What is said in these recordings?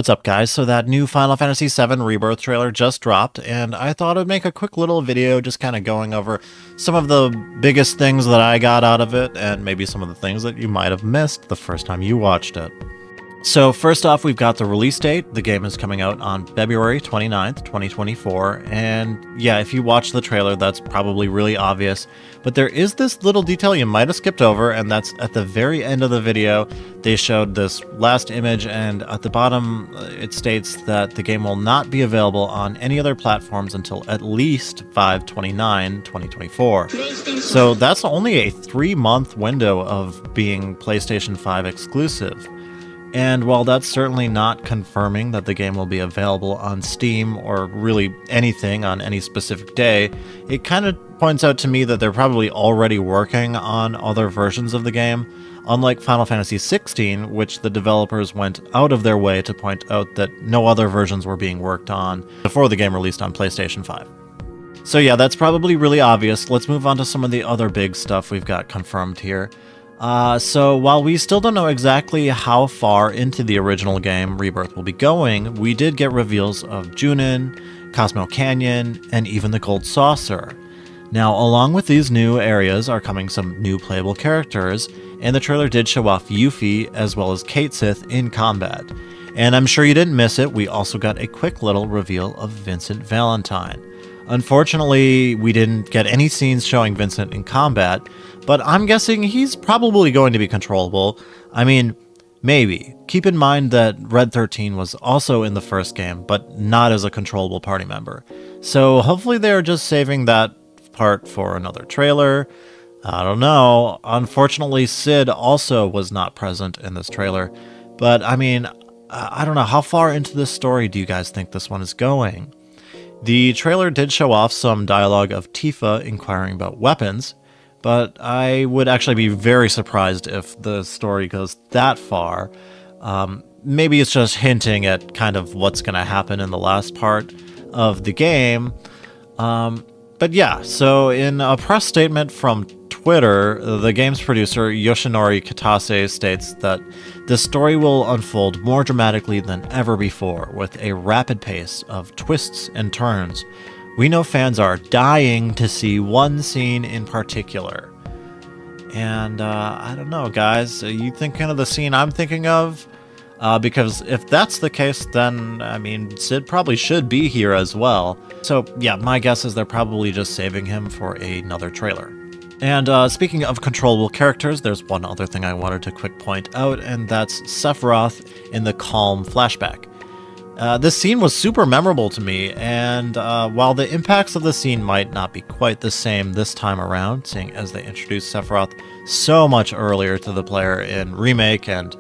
What's up, guys? So that new Final Fantasy VII Rebirth trailer just dropped, and I thought I'd make a quick little video just kind of going over some of the biggest things that I got out of it, and maybe some of the things that you might have missed the first time you watched it. So first off, we've got the release date. The game is coming out on February 29th, 2024, and yeah, if you watch the trailer, that's probably really obvious, but there is this little detail you might have skipped over, and that's at the very end of the video, they showed this last image, and at the bottom, it states that the game will not be available on any other platforms until at least 5/29/2024. So that's only a 3-month window of being PlayStation 5 exclusive. And while that's certainly not confirming that the game will be available on Steam or really anything on any specific day, it kind of points out to me that they're probably already working on other versions of the game, unlike Final Fantasy XVI, which the developers went out of their way to point out that no other versions were being worked on before the game released on PlayStation 5. So yeah, that's probably really obvious. Let's move on to some of the other big stuff we've got confirmed here. So while we still don't know exactly how far into the original game Rebirth will be going, we did get reveals of Junin, Cosmo Canyon, and even the Gold Saucer. Now, along with these new areas are coming some new playable characters, and the trailer did show off Yuffie as well as Cait Sith in combat. And I'm sure you didn't miss it, we also got a quick little reveal of Vincent Valentine. Unfortunately, we didn't get any scenes showing Vincent in combat, but I'm guessing he's probably going to be controllable. I mean, maybe. Keep in mind that Red 13 was also in the first game, but not as a controllable party member. So hopefully they're just saving that part for another trailer. I don't know. Unfortunately, Cid also was not present in this trailer, but I mean, I don't know. How far into this story do you guys think this one is going? The trailer did show off some dialogue of Tifa inquiring about weapons, but I would actually be very surprised if the story goes that far. Maybe it's just hinting at kind of what's going to happen in the last part of the game. But yeah, so in a press statement from Twitter, the game's producer Yoshinori Kitase states that the story will unfold more dramatically than ever before, with a rapid pace of twists and turns. We know fans are dying to see one scene in particular. And I don't know, guys, are you thinking of the scene I'm thinking of? Because if that's the case, then, I mean, Cid probably should be here as well. So yeah, my guess is they're probably just saving him for another trailer. And speaking of controllable characters, there's one other thing I wanted to quick point out, and that's Sephiroth in the Calm flashback. This scene was super memorable to me, and while the impacts of the scene might not be quite the same this time around, seeing as they introduced Sephiroth so much earlier to the player in Remake, and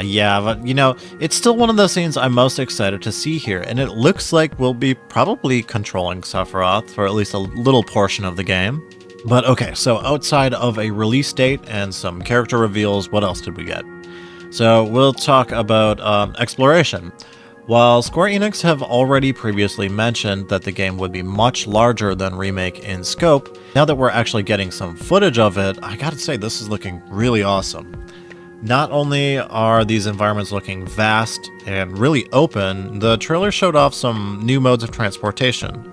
yeah, but you know, it's still one of the scenes I'm most excited to see here, and it looks like we'll be probably controlling Sephiroth for at least a little portion of the game. But okay, so outside of a release date and some character reveals, what else did we get? So we'll talk about exploration. While Square Enix have already previously mentioned that the game would be much larger than Remake in scope, now that we're actually getting some footage of it, I gotta say this is looking really awesome. Not only are these environments looking vast and really open, the trailer showed off some new modes of transportation.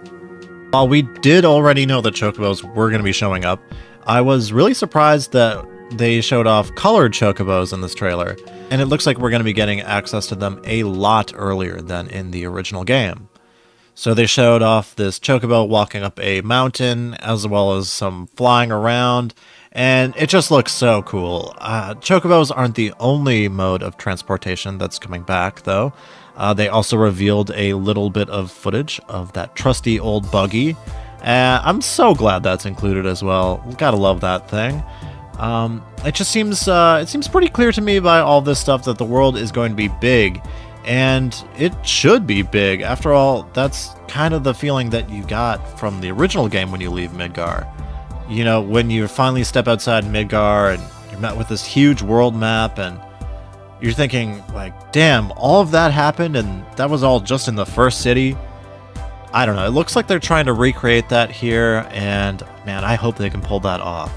While we did already know that chocobos were going to be showing up, I was really surprised that they showed off colored chocobos in this trailer, and it looks like we're going to be getting access to them a lot earlier than in the original game. So they showed off this chocobo walking up a mountain, as well as some flying around, and it just looks so cool. Chocobos aren't the only mode of transportation that's coming back, though. They also revealed a little bit of footage of that trusty old buggy. I'm so glad that's included as well. Gotta love that thing. It just seems pretty clear to me by all this stuff that the world is going to be big, and it should be big. After all, that's kind of the feeling that you got from the original game when you leave Midgar. You know, when you finally step outside Midgar and you're met with this huge world map, and you're thinking, like, damn, all of that happened and that was all just in the first city? I don't know, it looks like they're trying to recreate that here, and man, I hope they can pull that off.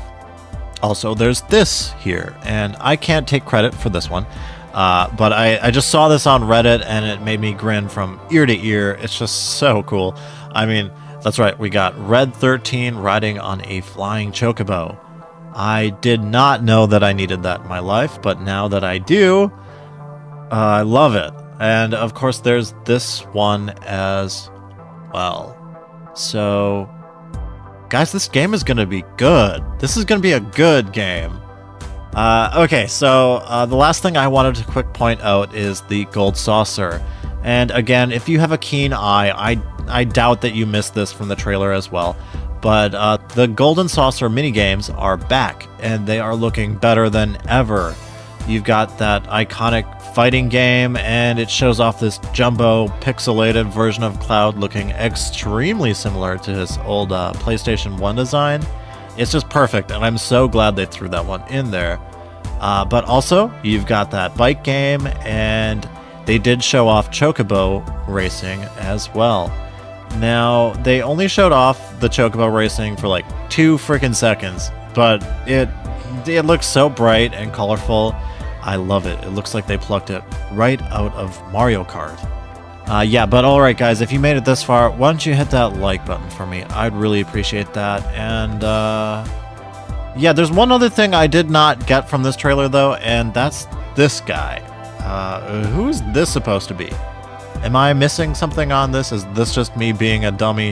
Also, there's this here, and I can't take credit for this one. But I just saw this on Reddit and it made me grin from ear to ear. It's just so cool. I mean, that's right, we got Red 13 riding on a flying chocobo. I did not know that I needed that in my life, but now that I do, I love it. And of course there's this one as well. So, guys, this game is going to be good. This is going to be a good game. Okay, so the last thing I wanted to quick point out is the gold saucer. And again, if you have a keen eye, I doubt that you missed this from the trailer as well. But the golden saucer minigames are back, and they are looking better than ever. You've got that iconic fighting game, and it shows off this jumbo pixelated version of Cloud looking extremely similar to his old PlayStation 1 design. It's just perfect, and I'm so glad they threw that one in there. But also, you've got that bike game, and they did show off Chocobo racing as well. Now, they only showed off the Chocobo racing for like 2 freaking seconds, but it looks so bright and colorful. I love it. It looks like they plucked it right out of Mario Kart. Yeah, but alright guys, if you made it this far, why don't you hit that like button for me? I'd really appreciate that. And yeah, there's one other thing I did not get from this trailer though, and that's this guy. Who's this supposed to be? Am I missing something on this? Is this just me being a dummy?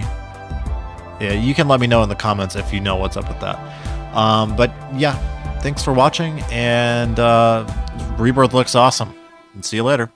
Yeah, you can let me know in the comments if you know what's up with that. But yeah, thanks for watching, and Rebirth looks awesome. And see you later.